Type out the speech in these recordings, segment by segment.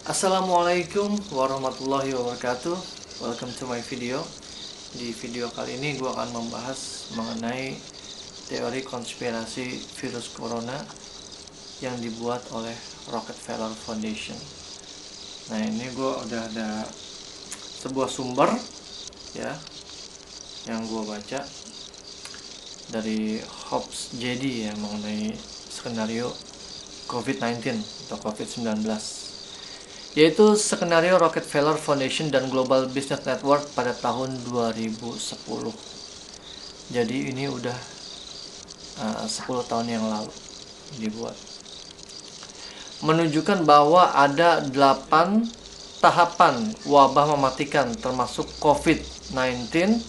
Assalamualaikum warahmatullahi wabarakatuh. Welcome to my video. Di video kali ini gue akan membahas mengenai teori konspirasi virus corona yang dibuat oleh Rockefeller Foundation. Nah, ini gue udah ada sebuah sumber ya yang gue baca dari Hobbs JD ya mengenai skenario COVID-19 atau COVID-19, yaitu skenario Rockefeller Foundation dan Global Business Network pada tahun 2010. Jadi ini udah 10 tahun yang lalu dibuat. Menunjukkan bahwa ada 8 tahapan wabah mematikan termasuk COVID-19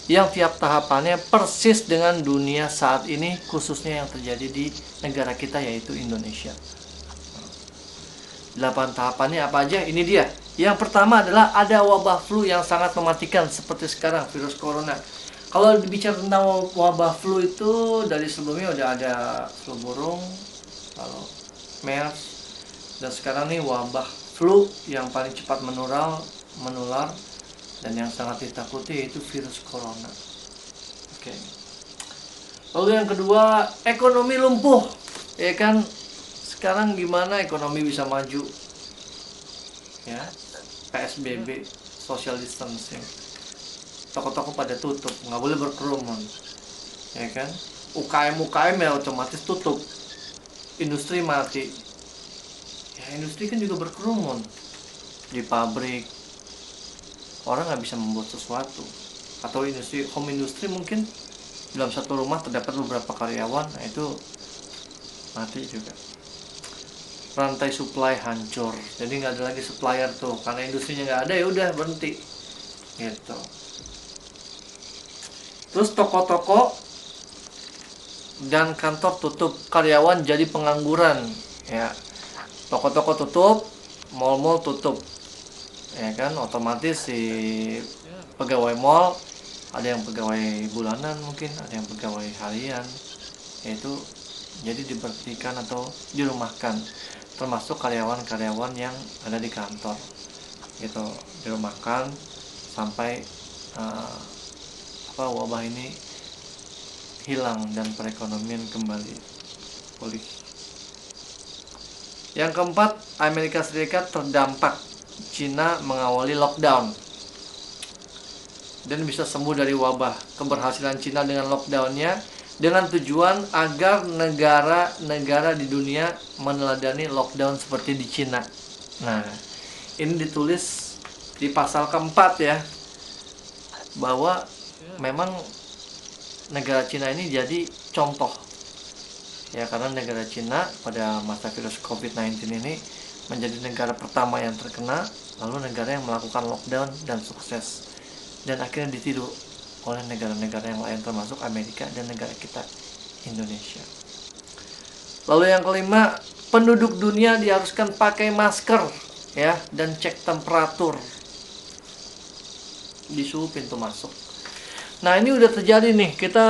yang tiap tahapannya persis dengan dunia saat ini, khususnya yang terjadi di negara kita yaitu Indonesia. 8 tahapannya apa aja? Ini dia. Yang pertama adalah ada wabah flu yang sangat mematikan seperti sekarang virus corona. Kalau bicara tentang wabah flu itu dari sebelumnya udah ada flu burung, lalu MERS, dan sekarang nih wabah flu yang paling cepat menular dan yang sangat ditakuti yaitu virus corona. Oke. Lalu yang kedua, ekonomi lumpuh. Ya kan? Sekarang gimana ekonomi bisa maju? Ya, PSBB, social distancing. Toko-toko pada tutup, nggak boleh berkerumun. Ya kan? UKM ya otomatis tutup. Industri mati. Ya, industri kan juga berkerumun. Di pabrik, orang nggak bisa membuat sesuatu. Atau home industry mungkin dalam satu rumah terdapat beberapa karyawan, nah itu mati juga. Rantai supply hancur, jadi nggak ada lagi supplier tuh, karena industrinya nggak ada, ya udah berhenti gitu. Terus toko-toko dan kantor tutup, karyawan jadi pengangguran ya. Toko-toko tutup, mall-mall tutup ya kan, otomatis si pegawai mall, ada yang pegawai bulanan mungkin, ada yang pegawai harian, yaitu jadi diberhentikan atau dirumahkan, termasuk karyawan-karyawan yang ada di kantor gitu, dirumahkan sampai wabah ini hilang dan perekonomian kembali pulih. Yang keempat, Amerika Serikat terdampak. Cina mengawali lockdown dan bisa sembuh dari wabah. Keberhasilan Cina dengan lockdownnya dengan tujuan agar negara-negara di dunia meneladani lockdown seperti di Cina. Nah, ini ditulis di pasal keempat ya, bahwa memang negara Cina ini jadi contoh ya, karena negara Cina pada masa virus COVID-19 ini menjadi negara pertama yang terkena, lalu negara yang melakukan lockdown dan sukses, dan akhirnya ditiru oleh negara-negara yang lain termasuk Amerika dan negara kita Indonesia. Lalu yang kelima, penduduk dunia diharuskan pakai masker ya, dan cek temperatur di suhu pintu masuk. Nah, ini udah terjadi nih, kita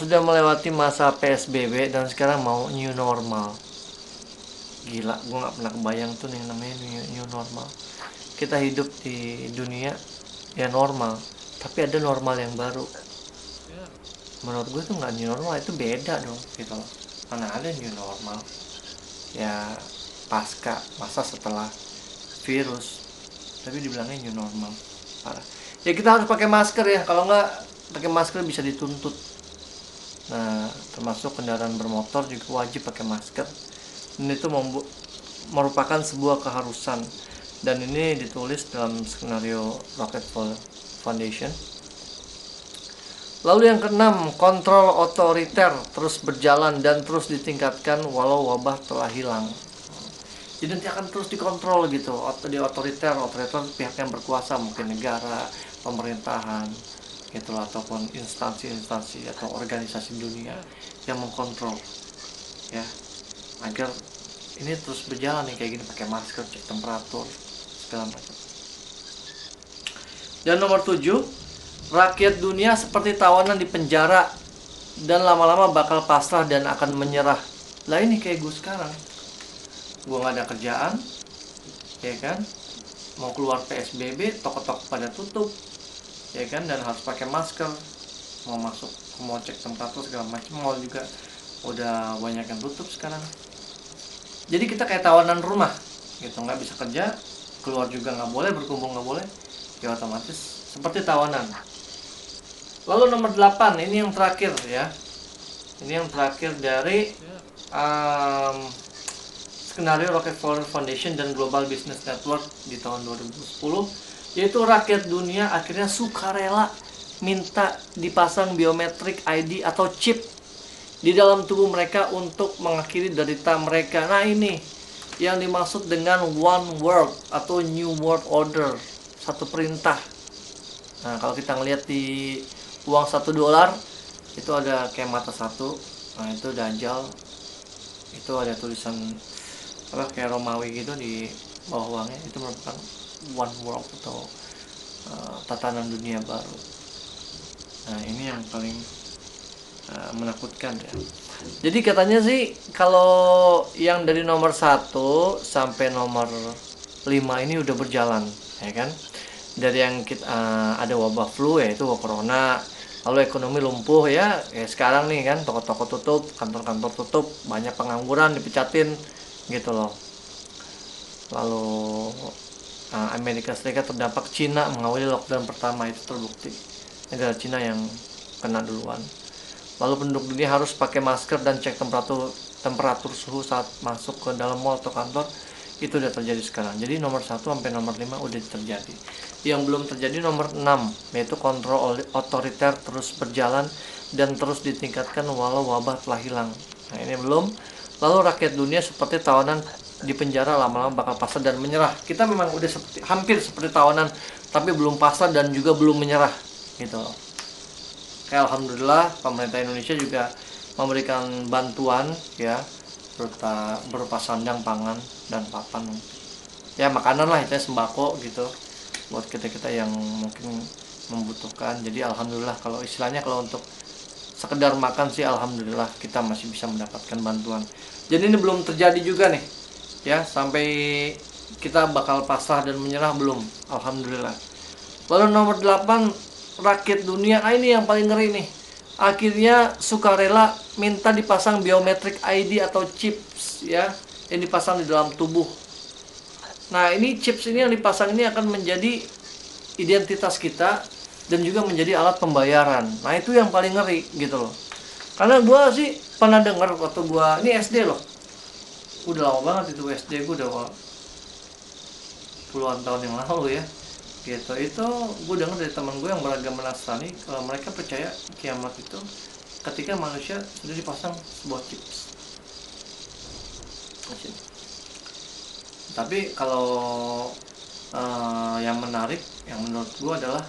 sudah melewati masa PSBB dan sekarang mau new normal. Gila, gue gak pernah kebayang tuh yang namanya new normal. Kita hidup di dunia ya normal, tapi ada normal yang baru. Menurut gue tuh nggak new normal, itu beda dong gitu loh. Mana ada new normal ya, pasca masa setelah virus, tapi dibilangnya new normal. Parah. Ya kita harus pakai masker ya, kalau nggak pakai masker bisa dituntut. Nah, termasuk kendaraan bermotor juga wajib pakai masker, dan itu merupakan sebuah keharusan. Dan ini ditulis dalam skenario Rockefeller Foundation. Lalu yang keenam, kontrol otoriter terus berjalan dan terus ditingkatkan walau wabah telah hilang. Jadi nanti akan terus dikontrol gitu, di otoriter pihak yang berkuasa, mungkin negara, pemerintahan gitu, ataupun instansi-instansi atau organisasi dunia yang mengkontrol ya, agar ini terus berjalan nih kayak gini, pakai masker, cek temperatur segala macam. Dan nomor 7, rakyat dunia seperti tawanan di penjara dan lama-lama bakal pasrah dan akan menyerah. Lah ini kayak gue sekarang, gue gak ada kerjaan, ya kan, mau keluar PSBB toko-toko pada tutup, ya kan, dan harus pakai masker, mau masuk, mau cek temperatur segala macam, mall juga udah banyak yang tutup sekarang. Jadi kita kayak tawanan rumah gitu, nggak bisa kerja, keluar juga nggak boleh, berkumpul nggak boleh, ya otomatis seperti tawanan. Lalu nomor 8, ini yang terakhir ya, ini yang terakhir dari skenario Rockefeller Foundation dan Global Business Network di tahun 2010, yaitu rakyat dunia akhirnya sukarela minta dipasang biometrik ID atau chip di dalam tubuh mereka untuk mengakhiri derita mereka. Nah, ini yang dimaksud dengan One World atau New World Order, satu perintah. Nah, kalau kita ngelihat di uang $1 itu ada kayak mata satu, nah itu Dajjal, itu ada tulisan apa kayak Romawi gitu di bawah uangnya, itu merupakan One World atau tatanan dunia baru. Nah, ini yang paling menakutkan ya. Jadi katanya sih kalau yang dari nomor 1 sampai nomor 5 ini udah berjalan, ya kan. Dari yang kita ada wabah flu, yaitu corona, lalu ekonomi lumpuh ya, sekarang nih kan toko-toko tutup, kantor-kantor tutup, banyak pengangguran dipecatin gitu loh. Lalu Amerika Serikat terdampak, Cina mengawali lockdown pertama, itu terbukti negara Cina yang kena duluan. Lalu penduduk dunia harus pakai masker dan cek temperatur suhu saat masuk ke dalam mall atau kantor, itu udah terjadi sekarang. Jadi nomor 1 sampai nomor 5 udah terjadi. Yang belum terjadi nomor 6, yaitu kontrol otoriter terus berjalan dan terus ditingkatkan walau wabah telah hilang. Nah, ini belum. Lalu rakyat dunia seperti tawanan di penjara, lama-lama bakal pasrah dan menyerah. Kita memang udah hampir seperti tawanan, tapi belum pasrah dan juga belum menyerah gitu. Kayak alhamdulillah pemerintah Indonesia juga memberikan bantuan ya, berupa sandang, pangan, dan papan, ya makanan lah, itu sembako gitu buat kita yang mungkin membutuhkan. Jadi alhamdulillah, kalau istilahnya kalau untuk sekedar makan sih alhamdulillah kita masih bisa mendapatkan bantuan. Jadi ini belum terjadi juga nih ya, sampai kita bakal pasrah dan menyerah belum, alhamdulillah. Lalu nomor 8, rakyat dunia, ini yang paling ngeri nih, akhirnya sukarela minta dipasang biometrik ID atau chips ya, yang dipasang di dalam tubuh. Nah, ini chips ini yang dipasang ini akan menjadi identitas kita dan juga menjadi alat pembayaran. Nah, itu yang paling ngeri gitu loh. Karena gua sih pernah dengar waktu gua ini SD loh, udah lama banget itu SD, gua udah puluhan tahun yang lalu ya gitu. Itu gue dengar dari teman gue yang beragama Nasrani, kalau mereka percaya kiamat itu ketika manusia sudah dipasang sebuah chips. Tapi kalau yang menarik, yang menurut gue adalah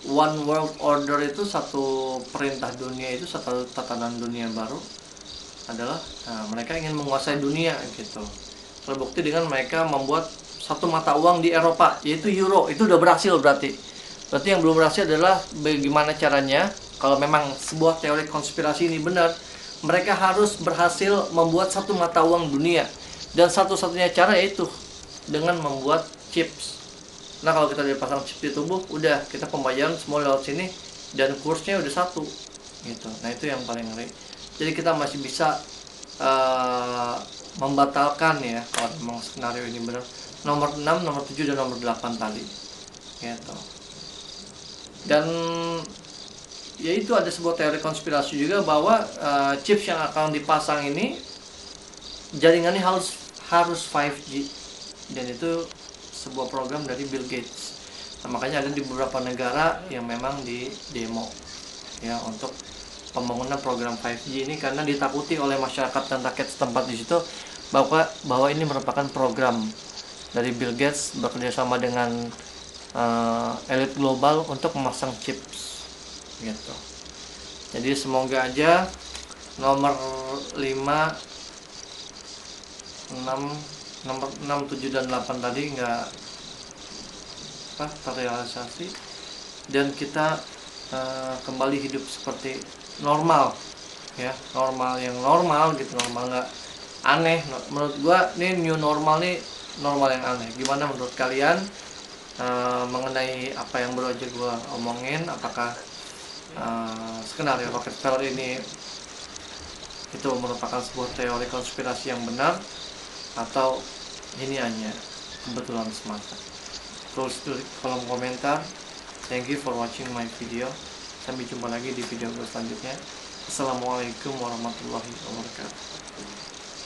One World Order itu satu perintah dunia, itu satu tatanan dunia baru adalah mereka ingin menguasai dunia gitu. Terbukti dengan mereka membuat satu mata uang di Eropa, yaitu euro. Itu udah berhasil berarti. Berarti yang belum berhasil adalah bagaimana caranya, kalau memang sebuah teori konspirasi ini benar, mereka harus berhasil membuat satu mata uang dunia. Dan satu-satunya cara yaitu dengan membuat chips. Nah, kalau kita dipasang chip di tubuh, udah kita pembayaran semua lewat sini dan kursnya udah satu gitu. Nah, itu yang paling ngeri. Jadi kita masih bisa membatalkan ya, kalau memang skenario ini benar, nomor 6, nomor 7, dan nomor 8 tadi gitu. Dan ya itu ada sebuah teori konspirasi juga bahwa chips yang akan dipasang ini jaringannya harus 5G, dan itu sebuah program dari Bill Gates. Nah, makanya ada di beberapa negara yang memang di demo ya untuk pembangunan program 5G ini, karena ditakuti oleh masyarakat dan rakyat setempat di situ bahwa ini merupakan program dari Bill Gates bekerjasama dengan elit global untuk memasang chips gitu. Jadi semoga aja nomor 5, 6, 7, dan 8 tadi nggak terrealisasi dan kita kembali hidup seperti normal ya, normal yang normal gitu, normal nggak aneh. Menurut gua nih new normal nih normal yang aneh. Gimana menurut kalian mengenai apa yang baru aja gue omongin? Apakah skenario Rockefeller ini itu merupakan sebuah teori konspirasi yang benar, atau ini hanya kebetulan semata? Tulis di kolom komentar. Thank you for watching my video. Sampai jumpa lagi di video gue selanjutnya. Assalamualaikum warahmatullahi wabarakatuh.